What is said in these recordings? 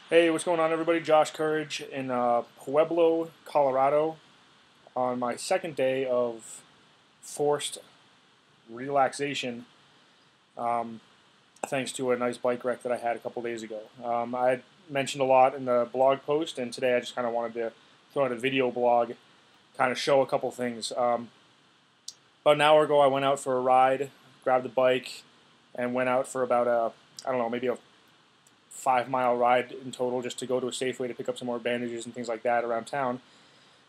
Hey, what's going on, everybody? Josh Courage in Pueblo, Colorado, on my second day of forced relaxation, um, thanks to a nice bike wreck that I had a couple days ago. I had mentioned a lot in the blog post, and today I just kind of wanted to throw out a video blog, kind of show a couple things. About an hour ago, I went out for a ride, grabbed the bike, and went out for about I don't know, maybe a 5-mile ride in total, just to go to a Safeway to pick up some more bandages and things like that around town,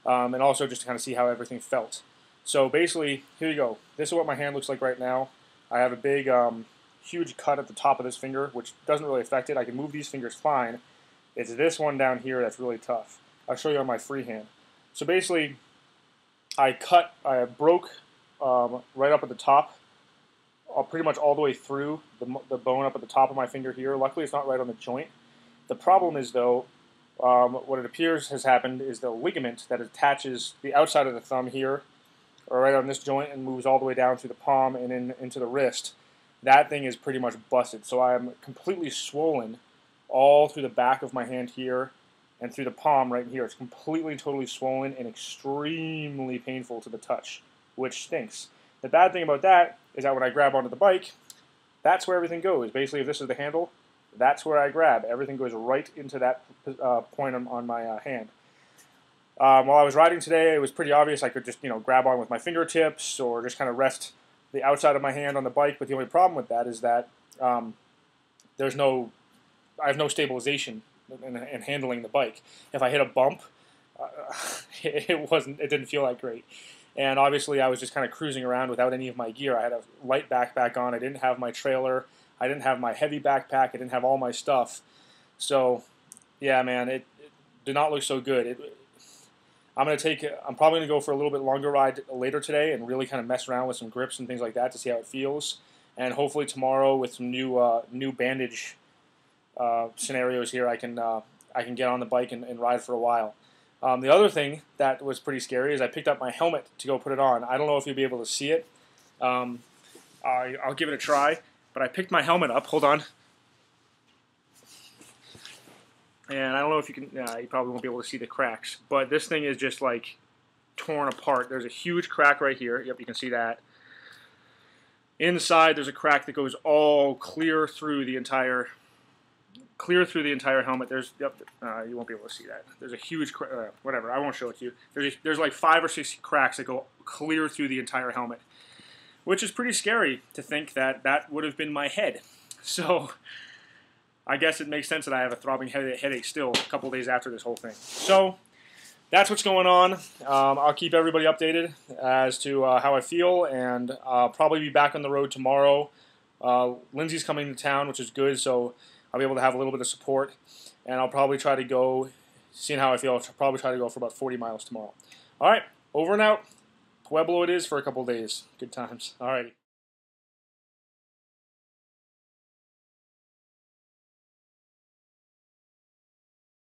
and also just to kind of see how everything felt. So basically, here you go. This is what my hand looks like right now. I have a big, huge cut at the top of this finger, which doesn't really affect it. I can move these fingers fine. It's this one down here that's really tough. I'll show you on my free hand. So basically, I broke right up at the top, pretty much all the way through the bone up at the top of my finger here. Luckily, it's not right on the joint. The problem is, though, what it appears has happened is the ligament that attaches the outside of the thumb here, or right on this joint, and moves all the way down through the palm and into the wrist. That thing is pretty much busted. So I am completely swollen all through the back of my hand here and through the palm right here. It's completely, totally swollen and extremely painful to the touch, which stinks. The bad thing about that is that when I grab onto the bike, that's where everything goes. Basically, if this is the handle, that's where I grab. Everything goes right into that point on my hand. While I was riding today, it was pretty obvious I could just grab on with my fingertips or just kind of rest the outside of my hand on the bike. But the only problem with that is that I have no stabilization in handling the bike. If I hit a bump, it didn't feel that great. And obviously, I was just kind of cruising around without any of my gear. I had a light backpack on. I didn't have my trailer. I didn't have my heavy backpack. I didn't have all my stuff. So, yeah, man, it did not look so good. I'm probably going to go for a little bit longer ride later today and really kind of mess around with some grips and things like that to see how it feels. And hopefully tomorrow with some new bandage scenarios here, I can get on the bike and ride for a while. The other thing that was pretty scary is I picked up my helmet to go put it on. I don't know if you'll be able to see it. I'll give it a try. But I picked my helmet up. Hold on. And I don't know if you can, you probably won't be able to see the cracks. But this thing is just like torn apart. There's a huge crack right here. Yep, you can see that. Inside, there's a crack that goes all clear through the entire helmet. You won't be able to see that. There's a huge whatever. I won't show it to you. There's like 5 or 6 cracks that go clear through the entire helmet, which is pretty scary to think that would have been my head. So I guess it makes sense that I have a throbbing headache still a couple days after this whole thing. So that's what's going on. I'll keep everybody updated as to how I feel, and I'll probably be back on the road tomorrow. Lindsay's coming to town, which is good, so I'll be able to have a little bit of support, and I'll probably try to go, seeing how I feel, I'll probably try to go for about 40 miles tomorrow. All right, over and out. Pueblo it is for a couple days. Good times. All righty.